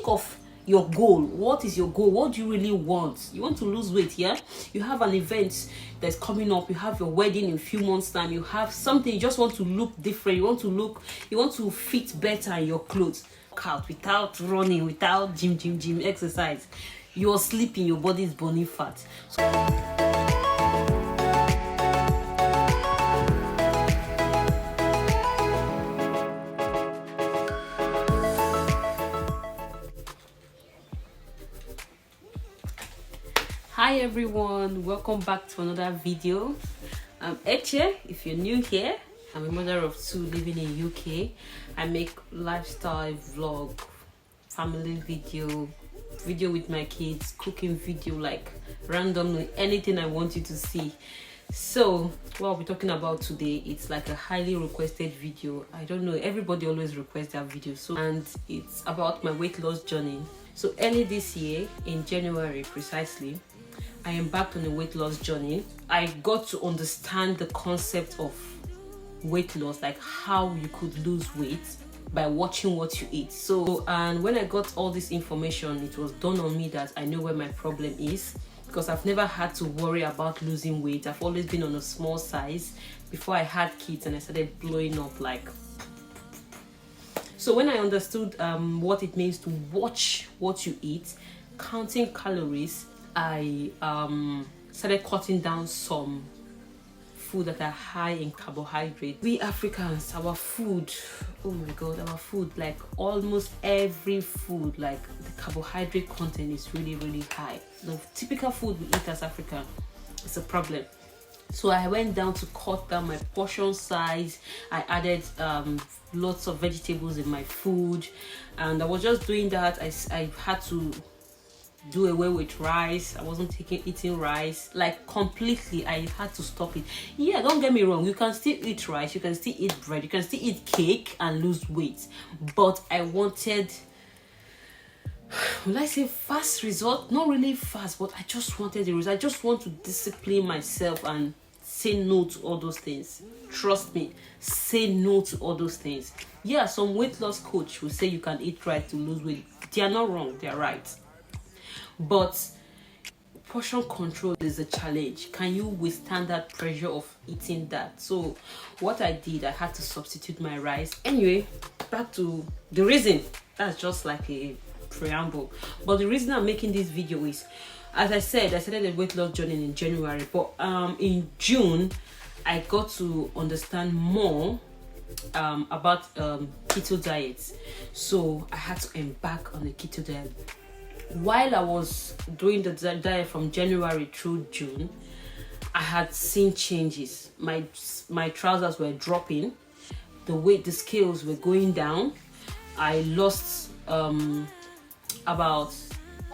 think of your goal. What is your goal? What do you really want? You want to lose weight, yeah? You have an event that's coming up, you have your wedding in a few months time, you have something, you just want to look different, you want to fit better in your clothes. Out without running, without gym exercise, you're sleeping, your body is burning fat. Hi everyone, welcome back to another video. I'm Eche. If you're new here, I'm a mother of two living in UK. I make lifestyle vlog, family video with my kids, cooking video, like randomly anything I want you to see. So what I'll be talking about today, it's like a highly requested video. I don't know, everybody always requests that video. And it's about my weight loss journey. So early this year, in January precisely, I embarked on a weight loss journey. I got to understand the concept of weight loss, like how you could lose weight by watching what you eat. So, and when I got all this information, it was dawned on me that I know where my problem is, because I've never had to worry about losing weight. I've always been on a small size before I had kids and I started blowing up like. So when I understood what it means to watch what you eat, counting calories, I started cutting down some food that are high in carbohydrates. We Africans, our food, oh my god, our food, like almost every food, like the carbohydrate content is really high. The typical food we eat as African is a problem. So I went down to cut down my portion size. I added lots of vegetables in my food, and I was just doing that. I had to do away with rice. I wasn't eating rice, like completely. I had to stop it. Yeah, don't get me wrong, you can still eat rice, you can still eat bread, you can still eat cake and lose weight, but I wanted, will I say fast result? Not really fast, but I just wanted the result. I just want to discipline myself and say no to all those things. Trust me, say no to all those things. Yeah, some weight loss coach will say you can eat right to lose weight. They are not wrong, they are right. But portion control is a challenge. Can you withstand that pressure of eating that? So what I did, I had to substitute my rice. Anyway, back to the reason. That's just like a preamble. But the reason I'm making this video is, as I said, I started a weight loss journey in January. But in June, I got to understand more about keto diets. So I had to embark on a keto diet. While I was doing the diet from January through June, I had seen changes. My trousers were dropping, the scales were going down. I lost about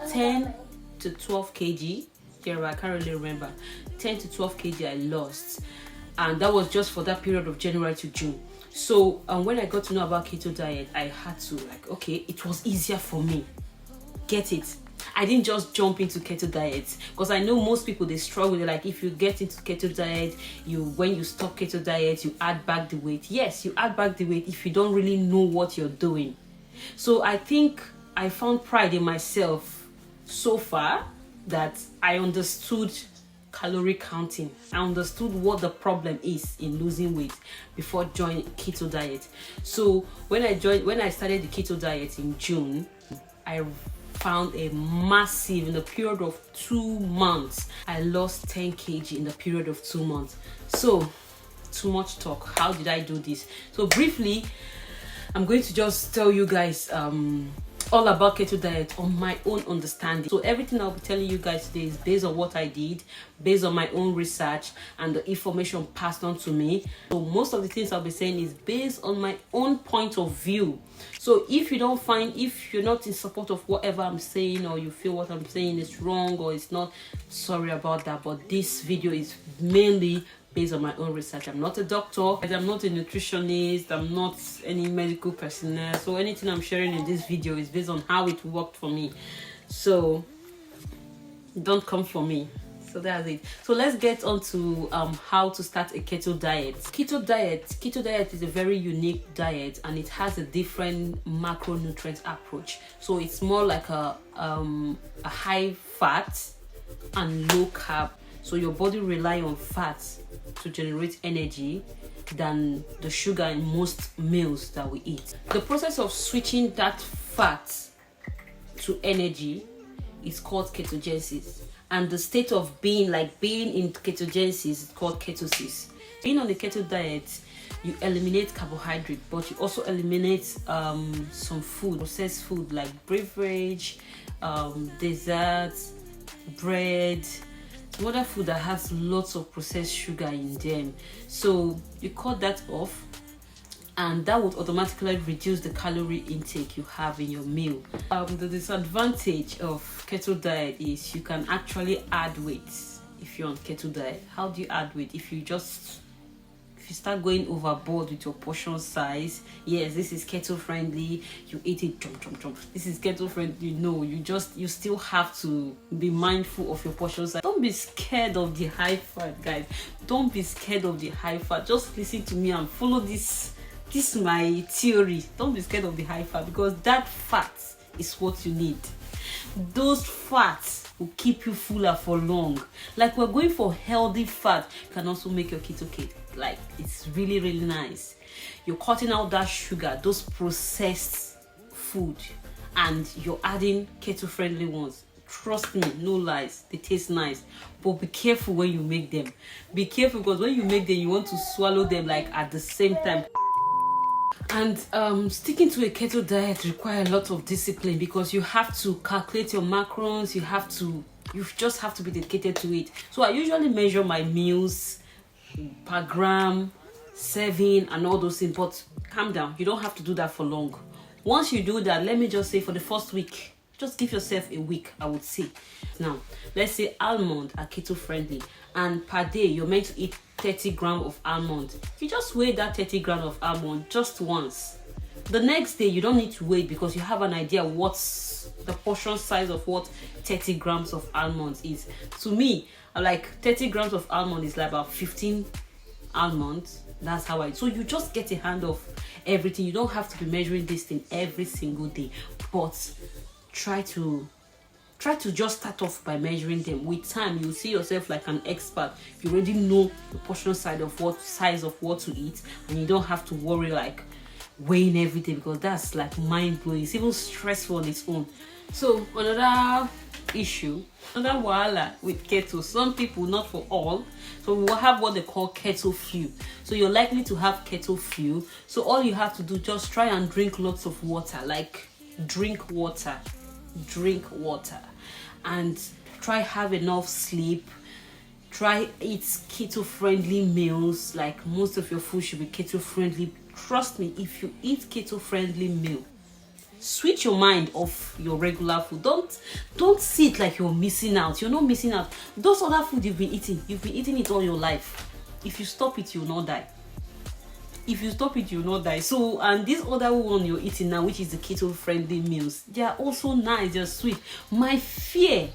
10 to 12 kg. Yeah, I can't really remember. 10 to 12 kg I lost, and that was just for that period of January to June. So when I got to know about keto diet, I had to okay, it was easier for me. Get it? I didn't just jump into keto diets, because I know most people, they struggle. They're like, if you get into keto diet, when you stop keto diet, you add back the weight. Yes, you add back the weight if you don't really know what you're doing. So I think I found pride in myself so far that I understood calorie counting. I understood what the problem is in losing weight before joining keto diet. So when I started the keto diet in June, I found a massive, in the period of 2 months, I lost 10 kg in the period of 2 months. So too much talk. How did I do this? So briefly, I'm going to just tell you guys all about keto diet on my own understanding. So everything I'll be telling you guys today is based on what I did, based on my own research and the information passed on to me. So most of the things I'll be saying is based on my own point of view. So if you're not in support of whatever I'm saying, or you feel what I'm saying is wrong or it's not, sorry about that, but this video is mainly based on my own research. I'm not a doctor, I'm not a nutritionist, I'm not any medical personnel. So anything I'm sharing in this video is based on how it worked for me. So don't come for me. So that's it. So let's get on to how to start a keto diet. Keto diet is a very unique diet, and it has a different macronutrient approach. So it's more like a high fat and low carb. So your body rely on fats to generate energy than the sugar in most meals that we eat. The process of switching that fat to energy is called ketogenesis, and the state of being in ketogenesis is called ketosis. Being on the keto diet, you eliminate carbohydrate, but you also eliminate some food, processed food like beverage, desserts, bread, some other food that has lots of processed sugar in them. So you cut that off, and that would automatically reduce the calorie intake you have in your meal. The disadvantage of keto diet is you can actually add weight if you're on keto diet. How do you add weight? If you start going overboard with your portion size, yes, this is keto friendly, you eat it, jump. This is keto friendly, no, you still have to be mindful of your portion size. Don't be scared of the high fat, guys. Don't be scared of the high fat. Just listen to me and follow this my theory. Don't be scared of the high fat, because that fat is what you need. Those fats will keep you fuller for long. Like, we're going for healthy fat. You can also make your keto cake. Like, it's really, really nice. You're cutting out that sugar, those processed food, and you're adding keto friendly ones. Trust me, no lies, they taste nice, but be careful when you make them. Be careful, because when you make them, you want to swallow them like at the same time. And sticking to a keto diet requires a lot of discipline, because you have to calculate your macros. You just have to be dedicated to it. So I usually measure my meals per gram, serving, and all those things. But calm down, you don't have to do that for long. Once you do that, let me just say, for the first week, just give yourself a week, I would say. Now, let's say almond are keto friendly, and per day you're meant to eat 30 grams of almond. You just weigh that 30 grams of almond just once. The next day you don't need to weigh, because you have an idea what's the portion size of what 30 grams of almonds is. To me, like 30 grams of almond is like about 15 almonds. That's how so you just get a hand of everything. You don't have to be measuring this thing every single day, but try to just start off by measuring them. With time, you'll see yourself like an expert. You already know the portion size of what to eat, and you don't have to worry like weighing every day, because that's like mind-blowing. It's even stressful on its own. So another issue, another wahala with keto, some people, not for all, so we will have what they call keto flu. So you're likely to have keto flu. So all you have to do, just try and drink lots of water. Like, drink water, and try have enough sleep. Try eat keto friendly meals. Like, most of your food should be keto friendly. Trust me, if you eat keto friendly meal, switch your mind off your regular food. Don't see it like you're missing out. You're not missing out. Those other food you've been eating it all your life. If you stop it, you'll not die. So, and this other one you're eating now, which is the keto friendly meals, they are also nice, they're sweet. My fear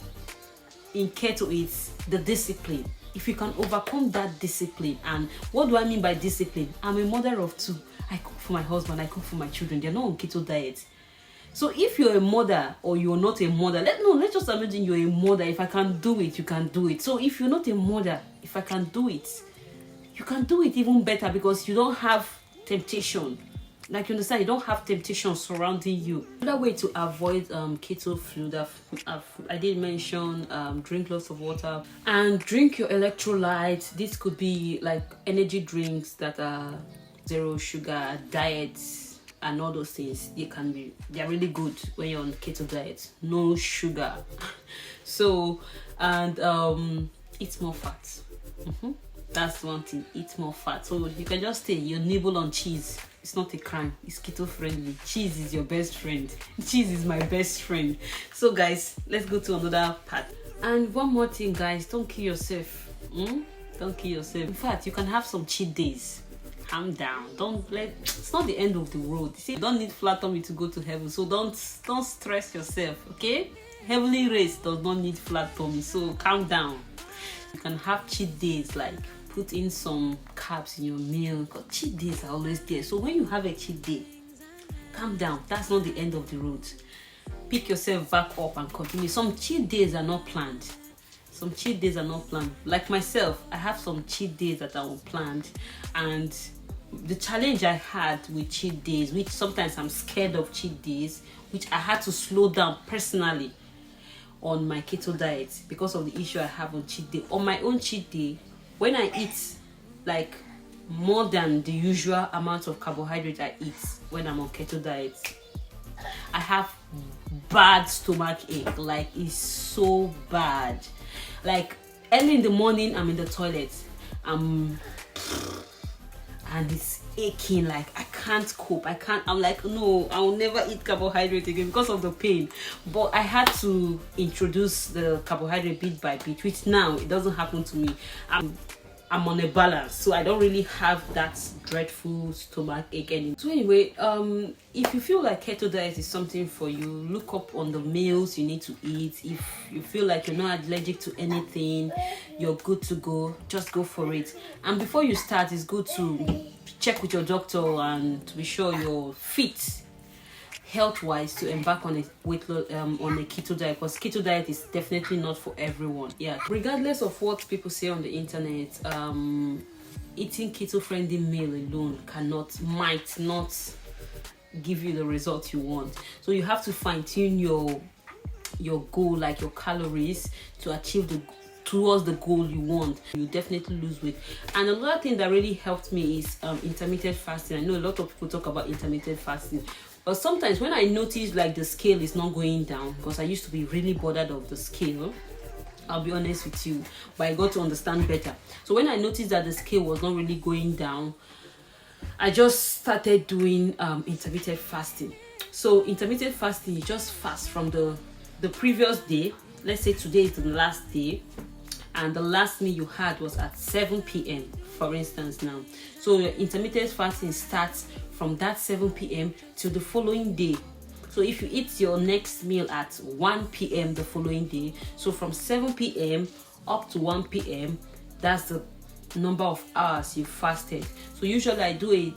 in keto is the discipline. If you can overcome that discipline. And what do I mean by discipline? I'm a mother of two. I cook for my husband, I cook for my children. They're not on keto diet. So if you're a mother or you're not a mother, let's just imagine you're a mother. If I can do it, you can do it. So if you're not a mother, if I can do it, you can do it even better, because you don't have temptation. Like, you understand, you don't have temptation surrounding you. Another way to avoid keto flu that I did mention, drink lots of water and drink your electrolytes. This could be like energy drinks that are zero sugar, diets, and all those things. They're really good when you're on keto diet. No sugar. So, and eat more fat. That's one thing. Eat more fat. So you can just you nibble on cheese. It's not a crime. It's keto friendly. Cheese is your best friend. Cheese is my best friend. So guys, let's go to another part. And one more thing, guys, don't kill yourself. Don't kill yourself. In fact, you can have some cheat days. calm down. It's not the end of the road. You see, you don't need flat tummy to go to heaven, so don't stress yourself, okay? Heavenly race does not need flat tummy, so calm down. You can have cheat days, like put in some carbs in your meal, because cheat days are always there. So when you have a cheat day, calm down. That's not the end of the road. Pick yourself back up and continue. Some cheat days are not planned. Like myself, I have some cheat days that are unplanned, and the challenge I had with cheat days, which sometimes I'm scared of cheat days, which I had to slow down personally on my keto diet because of the issue I have on cheat day. On my own cheat day, when I eat like more than the usual amount of carbohydrate I eat when I'm on keto diet, I have bad stomach ache. Like, it's so bad. Like, early in the morning, I'm in the toilet, and it's aching. Like, I can't cope. I'm like, no, I will never eat carbohydrate again because of the pain. But I had to introduce the carbohydrate bit by bit, which now it doesn't happen to me. I'm on a balance, so I don't really have that dreadful stomach ache anymore. So anyway, if you feel like keto diet is something for you, look up on the meals you need to eat. If you feel like you're not allergic to anything, you're good to go, just go for it. And before you start, it's good to check with your doctor and to be sure you're fit health-wise to embark on a on a keto diet, because keto diet is definitely not for everyone. Yeah, regardless of what people say on the internet, eating keto-friendly meal alone might not give you the result you want. So you have to fine-tune your goal, like your calories, to achieve towards the goal you want. You definitely lose weight. And another thing that really helped me is intermittent fasting. I know a lot of people talk about intermittent fasting, but sometimes when I notice like the scale is not going down, because I used to be really bothered of the scale, I'll be honest with you, but I got to understand better. So when I noticed that the scale was not really going down, I just started doing intermittent fasting. So intermittent fasting, you just fast from the previous day. Let's say today is the last day, and the last meal you had was at 7 p.m. for instance now. So your intermittent fasting starts from that 7 p.m. till the following day. So if you eat your next meal at 1 p.m. the following day, so from 7 p.m. up to 1 p.m., that's the number of hours you fasted. So usually I do a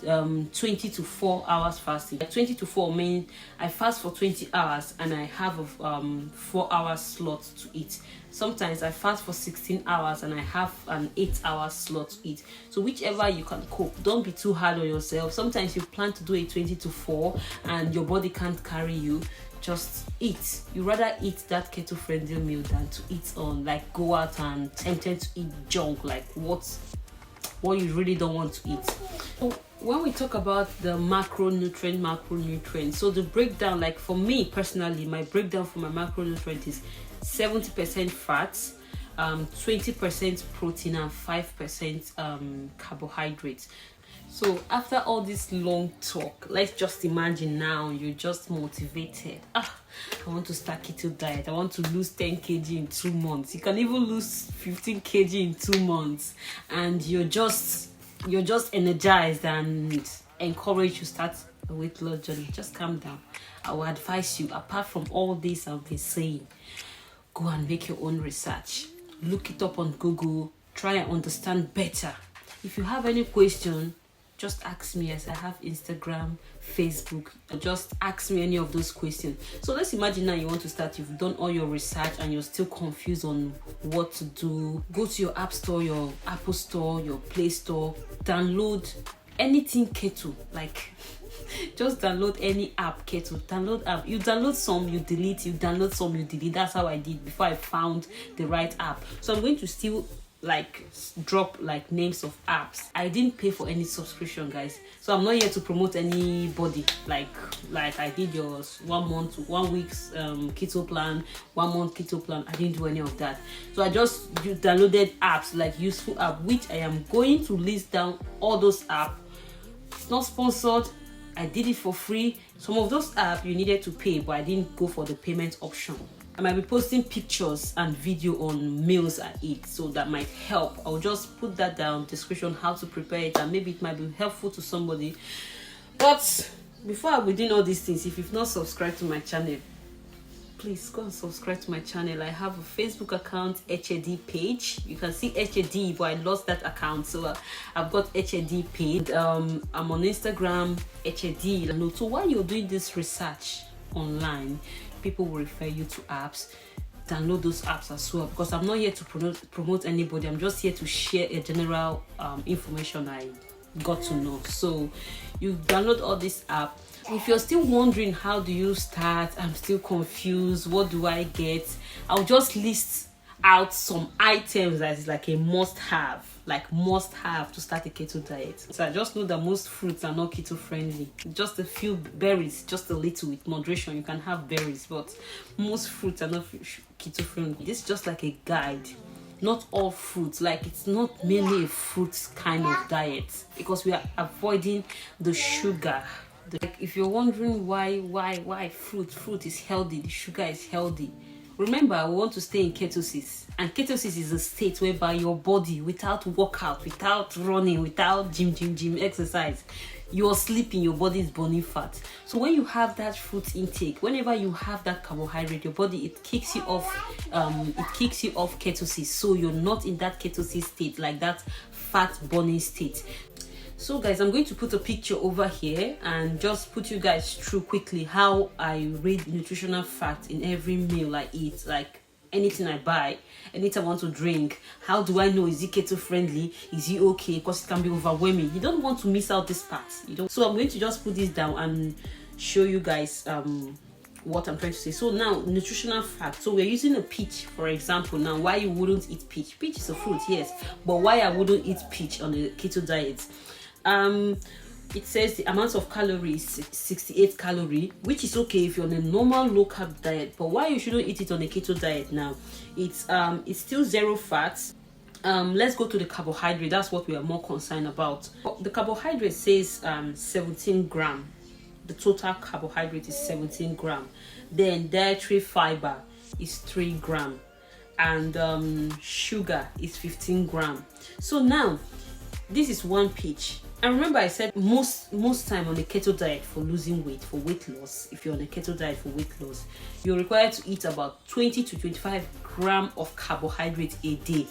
20 to 4 hours fasting. 20 to 4 means I fast for 20 hours and I have a 4-hour slot to eat. Sometimes I fast for 16 hours and I have an 8-hour slot to eat. So whichever you can cope. Don't be too hard on yourself. Sometimes you plan to do a 20 to 4 and your body can't carry you. Just eat. You rather eat that keto friendly meal than to eat on, like, go out and tempted to eat junk, like what you really don't want to eat. So when we talk about the macronutrient, so the breakdown, like for me personally, my breakdown for my macronutrient is 70% fats, 20% protein, and 5% carbohydrates. So after all this long talk, let's just imagine now you're just motivated. I want to start keto diet. I want to lose 10 kg in 2 months. You can even lose 15 kg in 2 months, and you're just energized and encouraged to start a weight loss journey. Just calm down. I will advise you, apart from all this I've been saying, go and make your own research. Look it up on Google. Try and understand better. If you have any question, just ask me, as I have Instagram, Facebook. Just ask me any of those questions. So let's imagine now you want to start. You've done all your research and you're still confused on what to do. Go to your App Store, your Apple Store, your Play Store. Download anything keto. Like, just download any app keto. Download app. You download some, you delete. You download some, you delete. That's how I did before I found the right app. So I'm going to still drop like names of apps. I didn't pay for any subscription, guys, so I'm not here to promote anybody like I did yours 1 week's keto plan, 1 month keto plan. I didn't do any of that. So I just downloaded apps, like useful app, which I am going to list down all those apps. It's not sponsored. I did it for free. Some of those apps you needed to pay, but I didn't go for the payment option. I might be posting pictures and video on meals I eat, so that might help. I'll just put that down, description how to prepare it, and maybe it might be helpful to somebody. But before I be doing all these things, if you've not subscribed to my channel, please go and subscribe to my channel. I have a Facebook account, HAD page. You can see HAD, but I lost that account, so I've got HAD page. I'm on Instagram, HAD. So while you're doing this research online, people will refer you to apps. Download those apps as well, because I'm not here to promote anybody. I'm just here to share a general information I got to know. So you download all this app. If you're still wondering how do you start, I'm still confused, what do I get, I'll just list out some items that is like a must-have to start a keto diet. So I just know that most fruits are not keto friendly. Just a few berries, just a little, with moderation. You can have berries, but most fruits are not keto friendly. This is just like a guide. Not all fruits, like it's not mainly a fruit kind of diet, because we are avoiding the sugar. Like if you're wondering why fruit is healthy, the sugar is healthy, remember, we want to stay in ketosis. And ketosis is a state whereby your body, without workout, without running, without gym exercise, you're sleeping, your body is burning fat. So when you have that fruit intake, whenever you have that carbohydrate, your body, it kicks you off ketosis. So you're not in that ketosis state, like that fat burning state. So guys, I'm going to put a picture over here and just put you guys through quickly how I read nutritional facts in every meal I eat. Like anything I buy, anything I want to drink, how do I know, is it keto friendly, is it okay? Because it can be overwhelming. You don't want to miss out this part. So I'm going to just put this down and show you guys what I'm trying to say. So now, nutritional facts. So we're using a peach, for example. Now, why you wouldn't eat peach? Peach is a fruit, yes, but why I wouldn't eat peach on the keto diet? It says the amount of calories, 68 calories, which is okay if you're on a normal low carb diet. But why you shouldn't eat it on a keto diet now? It's still zero fats. Let's go to the carbohydrate. That's what we are more concerned about. The carbohydrate says 17 gram. The total carbohydrate is 17 gram. Then dietary fiber is 3 gram, and sugar is 15 gram. So now this is one peach. And remember, I said most time on the keto diet for losing weight, for weight loss, if you're on a keto diet for weight loss, you're required to eat about 20 to 25 gram of carbohydrate a day.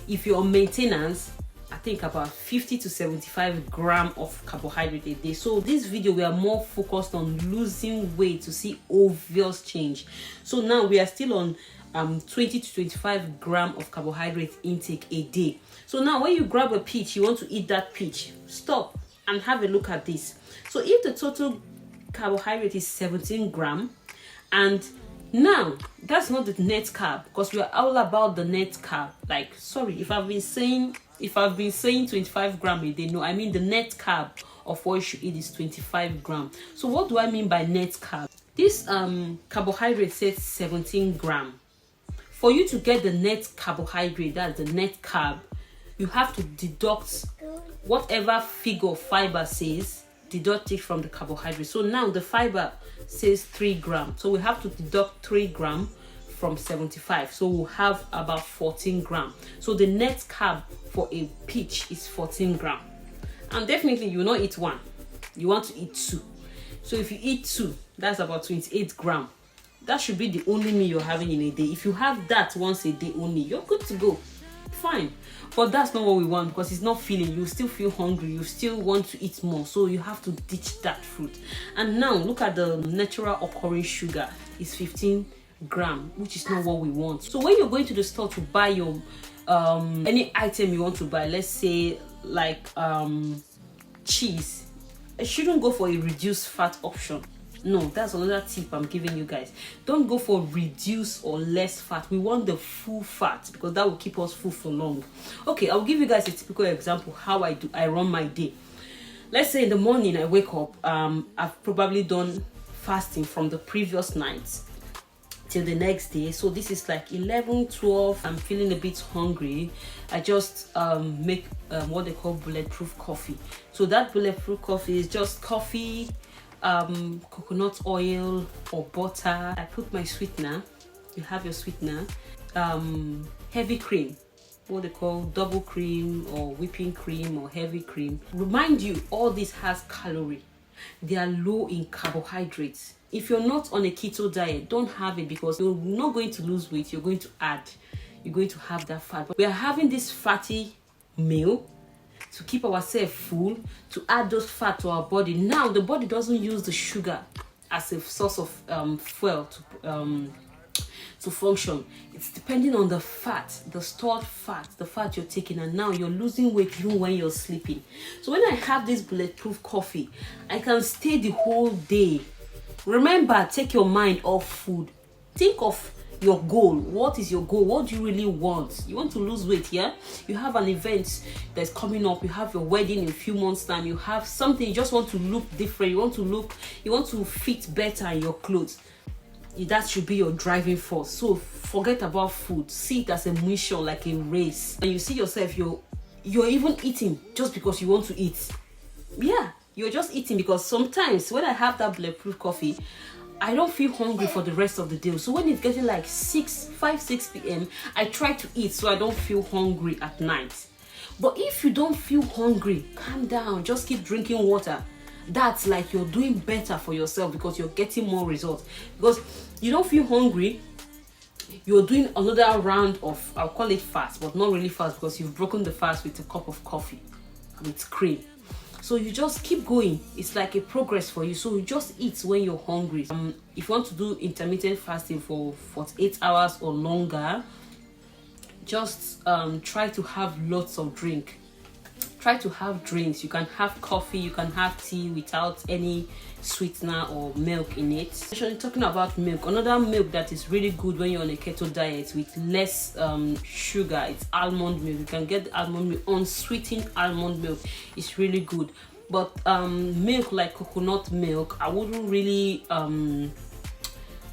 If you're on maintenance, I think about 50 to 75 gram of carbohydrate a day. So this video, we are more focused on losing weight to see obvious change. So now we are still on 20 to 25 gram of carbohydrate intake a day. So now when you grab a peach, you want to eat that peach, stop and have a look at this. So if the total carbohydrate is 17 gram, and now that's not the net carb, because we are all about the net carb. Like, sorry, if I've been saying 25 gram a day, no, I mean the net carb of what you should eat is 25 gram. So what do I mean by net carb? This carbohydrate says 17 gram. For you to get the net carbohydrate, that's the net carb, you have to deduct whatever figure fiber says, deduct it from the carbohydrate. So now the fiber says 3 gram. So we have to deduct 3 gram from 75. So we'll have about 14 gram. So the net carb for a peach is 14 gram. And definitely you will not eat one. You want to eat 2. So if you eat 2, that's about 28 gram. That should be the only meal you're having in a day. If you have that once a day only, you're good to go. Fine. But that's not what we want, because it's not filling. You still feel hungry. You still want to eat more. So you have to ditch that fruit. And now look at the natural occurring sugar. It's 15 gram, which is not what we want. So when you're going to the store to buy your any item you want to buy, let's say like cheese, it shouldn't go for a reduced fat option. No, that's another tip I'm giving you guys. Don't go for reduced or less fat. We want the full fat, because that will keep us full for long. Okay, I'll give you guys a typical example how I run my day. Let's say in the morning I wake up, I've probably done fasting from the previous night till the next day. So this is like 11, 12. I'm feeling a bit hungry. I just make what they call bulletproof coffee. So that bulletproof coffee is just coffee, coconut oil or butter. I put my sweetener, you have your sweetener, heavy cream, what they call double cream or whipping cream or heavy cream. Remind you, all this has calorie. They are low in carbohydrates. If you're not on a keto diet, don't have it, because you're not going to lose weight. You're going to add. You're going to have that fat. But we are having this fatty meal to keep ourselves full, to add those fat to our body. Now the body doesn't use the sugar as a source of fuel to function. It's depending on the fat, the stored fat, the fat you're taking, and now you're losing weight even when you're sleeping. So when I have this Bulletproof coffee, I can stay the whole day. Remember, take your mind off food. Think of your goal. What is your goal? What do you really want? You want to lose weight, yeah? You have an event that's coming up. You have your wedding in a few months' time. You have something. You just want to look different. You want to fit better in your clothes. That should be your driving force. So forget about food. See it as a mission, like a race. And you see yourself, you're even eating just because you want to eat. Yeah, you're just eating because sometimes when I have that Bulletproof coffee, I don't feel hungry for the rest of the day. So when it's getting like 6 p.m, I try to eat so I don't feel hungry at night. But if you don't feel hungry, calm down. Just keep drinking water. That's like you're doing better for yourself, because you're getting more results. Because you don't feel hungry, you're doing another round of, I'll call it fast, but not really fast, because you've broken the fast with a cup of coffee with cream. So you just keep going. It's like a progress for you. So you just eat when you're hungry. If you want to do intermittent fasting for 48 hours or longer, just try to have lots of drink. Try to have drinks. You can have coffee, you can have tea without any sweetener or milk in it. Actually, talking about milk, another milk that is really good when you're on a keto diet with less sugar, it's almond milk. You can get almond milk, unsweetened almond milk. It's really good. But milk like coconut milk, I wouldn't really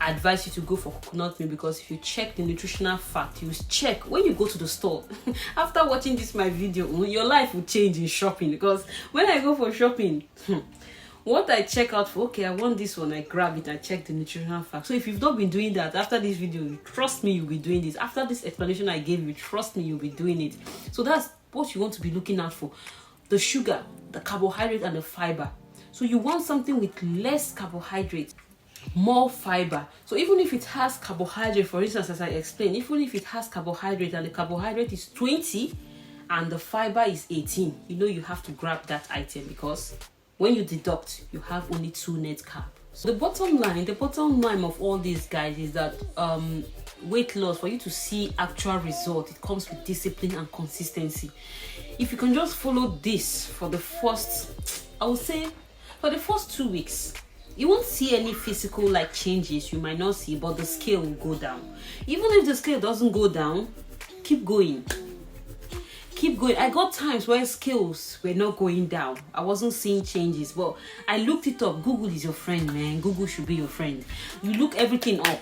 advise you to go for coconut milk, because if you check the nutritional fact, you check when you go to the store. After watching this my video, your life will change in shopping, because when I go for shopping, what I check out for, okay, I want this one, I grab it, I check the nutritional fact. So if you've not been doing that, after this video, trust me, you'll be doing this. After this explanation I gave you, trust me, you'll be doing it. So that's what you want to be looking out for: the sugar, the carbohydrate, and the fiber. So you want something with less carbohydrate, more fiber. So even if it has carbohydrate, for instance, as I explained, even if it has carbohydrate and the carbohydrate is 20 and the fiber is 18, you have to grab that item, because when you deduct, you have only 2 net carb. So the bottom line of all these guys is that weight loss, for you to see actual result, it comes with discipline and consistency. If you can just follow this for the first, I would say for the first 2 weeks, you won't see any physical like changes. You might not see, but the scale will go down. Even if the scale doesn't go down, keep going. Keep going. I got times where scales were not going down. I wasn't seeing changes, but I looked it up. Google is your friend, man. Google should be your friend. You look everything up.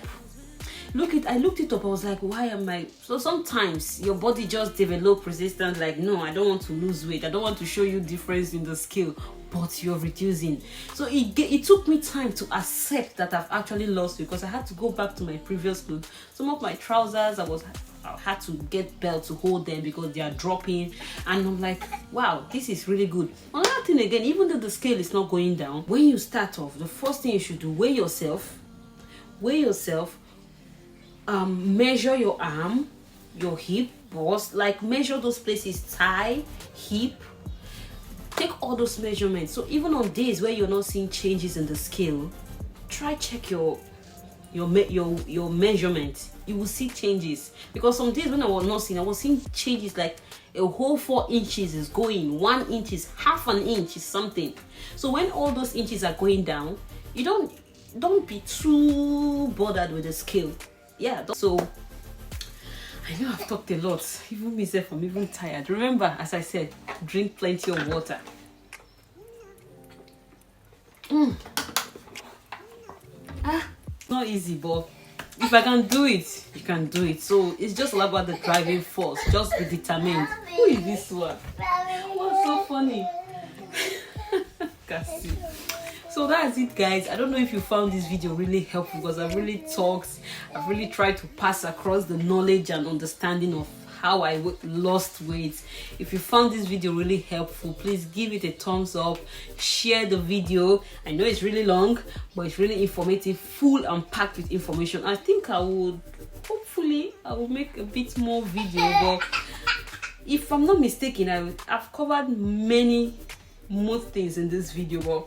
I looked it up. I was like, why am I? So sometimes your body just develop resistance. Like, no, I don't want to lose weight. I don't want to show you difference in the scale, but you're reducing. So it took me time to accept that I've actually lost weight, because I had to go back to my previous clothes. Some of my trousers, I had to get belt to hold them because they are dropping, and I'm like, wow, this is really good. Another thing again, even though the scale is not going down, when you start off, the first thing you should do, weigh yourself, measure your arm, your hip, bust, like measure those places, thigh, hip. Take all those measurements. So even on days where you're not seeing changes in the scale, try check your measurement. You will see changes, because some days when I was seeing changes, like a whole 4 inches is going, 1 inch is half an inch is something. So when all those inches are going down, you don't be too bothered with the scale. Yeah, so I know I've talked a lot. Even myself, I'm even tired. Remember, as I said, drink plenty of water. Not easy, but if I can do it, you can do it. So it's just all about the driving force. Just be determined. Who is this one? What's so funny? Cassie. So that's it, guys. I don't know if you found this video really helpful, because I've really tried to pass across the knowledge and understanding of how I lost weight. If you found this video really helpful, please give it a thumbs up, share the video. I know it's really long, but it's really informative, full and packed with information. I think hopefully I will make a bit more video, but if I'm not mistaken, I've covered more things in this video, but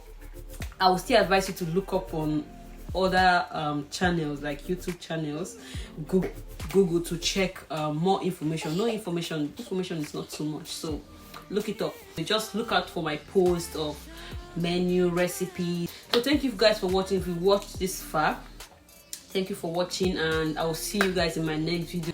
I will still advise you to look up on other channels, like YouTube channels, Google, to check more information. Information is not too much, so look it up. Just look out for my post of menu, recipes. So thank you guys for watching. If you watched this far, thank you for watching, and I will see you guys in my next video.